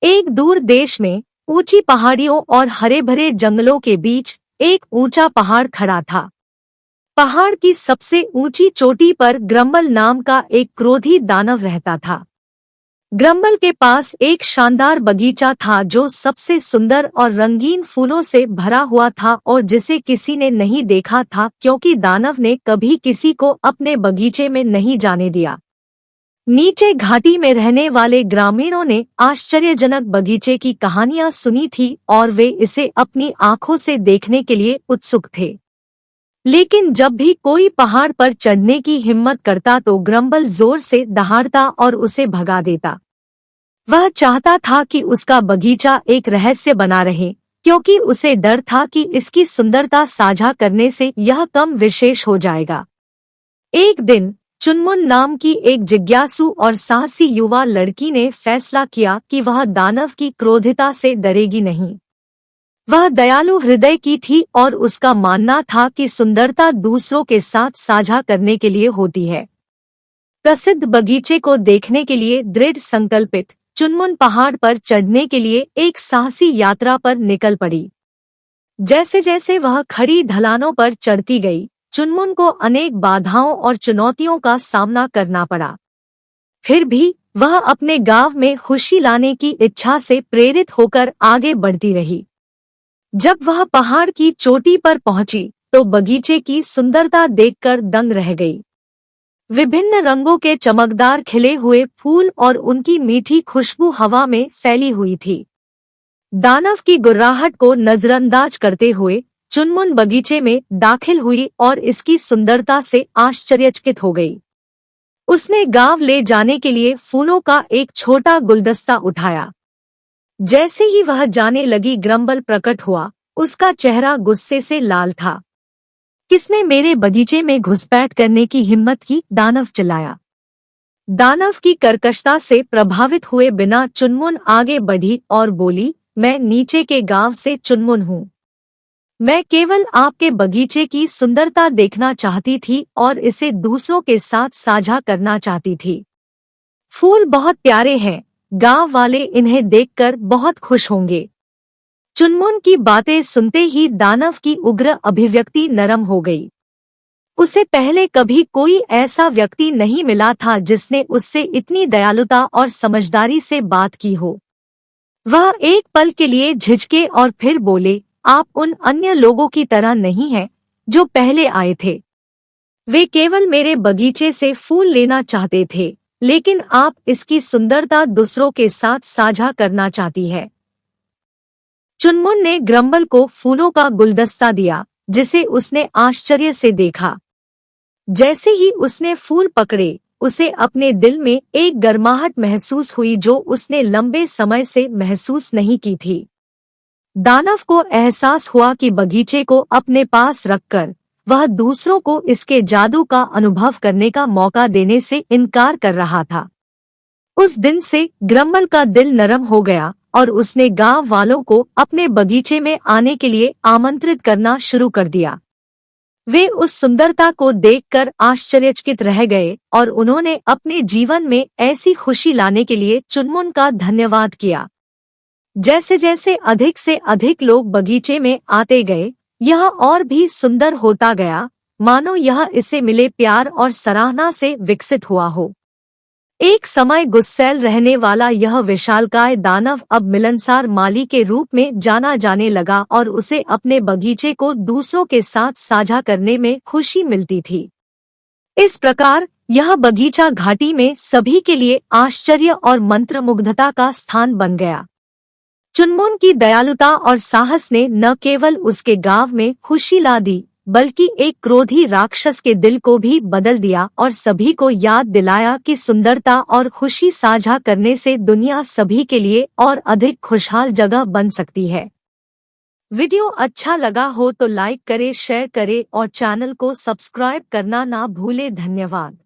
एक दूर देश में ऊंची पहाड़ियों और हरे भरे जंगलों के बीच एक ऊंचा पहाड़ खड़ा था। पहाड़ की सबसे ऊंची चोटी पर ग्रम्बल नाम का एक क्रोधी दानव रहता था। ग्रम्बल के पास एक शानदार बगीचा था जो सबसे सुंदर और रंगीन फूलों से भरा हुआ था और जिसे किसी ने नहीं देखा था क्योंकि दानव ने कभी किसी को अपने बगीचे में नहीं जाने दिया। नीचे घाटी में रहने वाले ग्रामीणों ने आश्चर्यजनक बगीचे की कहानियां सुनी थी और वे इसे अपनी आंखों से देखने के लिए उत्सुक थे। लेकिन जब भी कोई पहाड़ पर चढ़ने की हिम्मत करता तो ग्रम्बल जोर से दहाड़ता और उसे भगा देता। वह चाहता था कि उसका बगीचा एक रहस्य बना रहे क्योंकि उसे डर था कि इसकी सुंदरता साझा करने से यह कम विशेष हो जाएगा। एक दिन चुनमुन नाम की एक जिज्ञासु और साहसी युवा लड़की ने फैसला किया कि वह दानव की क्रोधिता से डरेगी नहीं। वह दयालु हृदय की थी और उसका मानना था कि सुंदरता दूसरों के साथ साझा करने के लिए होती है। प्रसिद्ध बगीचे को देखने के लिए दृढ़ संकल्पित चुनमुन पहाड़ पर चढ़ने के लिए एक साहसी यात्रा पर निकल पड़ी। जैसे जैसे वह खड़ी ढलानों पर चढ़ती गई, चुनमुन को अनेक बाधाओं और चुनौतियों का सामना करना पड़ा। फिर भी वह अपने गांव में खुशी लाने की इच्छा से प्रेरित होकर आगे बढ़ती रही। जब वह पहाड़ की चोटी पर पहुंची तो बगीचे की सुंदरता देखकर दंग रह गई। विभिन्न रंगों के चमकदार खिले हुए फूल और उनकी मीठी खुशबू हवा में फैली हुई थी। दानव की गुर्राहट को नजरअंदाज करते हुए चुनमुन बगीचे में दाखिल हुई और इसकी सुंदरता से आश्चर्यचकित हो गई। उसने गांव ले जाने के लिए फूलों का एक छोटा गुलदस्ता उठाया। जैसे ही वह जाने लगी ग्रम्बल प्रकट हुआ। उसका चेहरा गुस्से से लाल था। किसने मेरे बगीचे में घुसपैठ करने की हिम्मत की? दानव चिल्लाया। दानव की कर्कशता से प्रभावित हुए बिना चुनमुन आगे बढ़ी और बोली, मैं नीचे के गांव से चुनमुन हूँ। मैं केवल आपके बगीचे की सुंदरता देखना चाहती थी और इसे दूसरों के साथ साझा करना चाहती थी। फूल बहुत प्यारे हैं, गांव वाले इन्हें देखकर बहुत खुश होंगे। चुनमुन की बातें सुनते ही दानव की उग्र अभिव्यक्ति नरम हो गई। उसे पहले कभी कोई ऐसा व्यक्ति नहीं मिला था जिसने उससे इतनी दयालुता और समझदारी से बात की हो। वह एक पल के लिए झिझके और फिर बोले, आप उन अन्य लोगों की तरह नहीं हैं जो पहले आए थे। वे केवल मेरे बगीचे से फूल लेना चाहते थे, लेकिन आप इसकी सुंदरता दूसरों के साथ साझा करना चाहती है। चुनमुन ने ग्रम्बल को फूलों का गुलदस्ता दिया, जिसे उसने आश्चर्य से देखा। जैसे ही उसने फूल पकड़े, उसे अपने दिल में एक गर्माहट महसूस हुई जो उसने लंबे समय से महसूस नहीं की थी। दानव को एहसास हुआ कि बगीचे को अपने पास रखकर वह दूसरों को इसके जादू का अनुभव करने का मौका देने से इनकार कर रहा था। उस दिन से ग्रम्बल का दिल नरम हो गया और उसने गांव वालों को अपने बगीचे में आने के लिए आमंत्रित करना शुरू कर दिया। वे उस सुंदरता को देखकर आश्चर्यचकित रह गए और उन्होंने अपने जीवन में ऐसी खुशी लाने के लिए चुनमुन का धन्यवाद किया। जैसे जैसे अधिक से अधिक लोग बगीचे में आते गए, यह और भी सुंदर होता गया, मानो यह इसे मिले प्यार और सराहना से विकसित हुआ हो। एक समय गुस्सैल रहने वाला यह विशालकाय दानव अब मिलनसार माली के रूप में जाना जाने लगा और उसे अपने बगीचे को दूसरों के साथ साझा करने में खुशी मिलती थी। इस प्रकार यह बगीचा घाटी में सभी के लिए आश्चर्य और मंत्रमुग्धता का स्थान बन गया। चुनमुन की दयालुता और साहस ने न केवल उसके गांव में खुशी ला दी, बल्कि एक क्रोधी राक्षस के दिल को भी बदल दिया और सभी को याद दिलाया कि सुंदरता और खुशी साझा करने से दुनिया सभी के लिए और अधिक खुशहाल जगह बन सकती है। वीडियो अच्छा लगा हो तो लाइक करें, शेयर करें और चैनल को सब्सक्राइब करना ना भूलें। धन्यवाद।